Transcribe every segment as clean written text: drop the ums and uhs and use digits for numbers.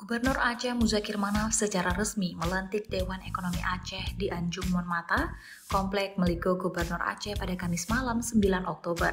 Gubernur Aceh Muzakir Manaf secara resmi melantik Dewan Ekonomi Aceh di Anjung Monmata, Komplek Meligo Gubernur Aceh pada Kamis malam 9 Oktober.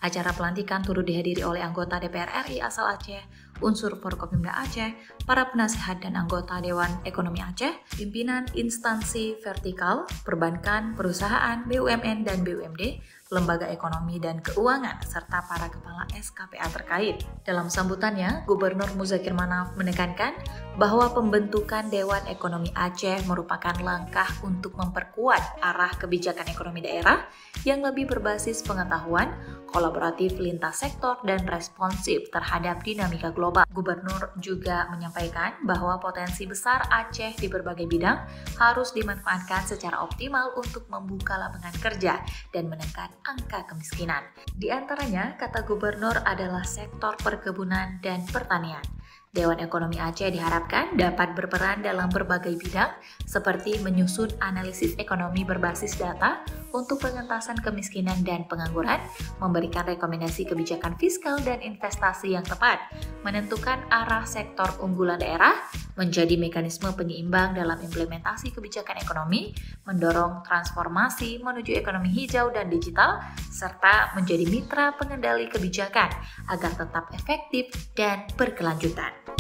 Acara pelantikan turut dihadiri oleh anggota DPR RI asal Aceh, unsur Forkopimda Aceh, para penasehat dan anggota Dewan Ekonomi Aceh, pimpinan instansi vertikal, perbankan, perusahaan, BUMN dan BUMD, lembaga ekonomi dan keuangan, serta para kepala SKPA terkait. Dalam sambutannya, Gubernur Muzakir Manaf menekankan bahwa pembentukan Dewan Ekonomi Aceh merupakan langkah untuk memperkuat arah kebijakan ekonomi daerah yang lebih berbasis pengetahuan, kolaboratif lintas sektor, dan responsif terhadap dinamika global. Gubernur juga menyampaikan bahwa potensi besar Aceh di berbagai bidang harus dimanfaatkan secara optimal untuk membuka lapangan kerja dan menekan angka kemiskinan. Di antaranya, kata Gubernur, adalah sektor perkebunan dan pertanian. Dewan Ekonomi Aceh diharapkan dapat berperan dalam berbagai bidang seperti menyusun analisis ekonomi berbasis data untuk pengentasan kemiskinan dan pengangguran, memberikan rekomendasi kebijakan fiskal dan investasi yang tepat, menentukan arah sektor unggulan daerah, menjadi mekanisme penyeimbang dalam implementasi kebijakan ekonomi, mendorong transformasi menuju ekonomi hijau dan digital, serta menjadi mitra pengendali kebijakan agar tetap efektif dan berkelanjutan.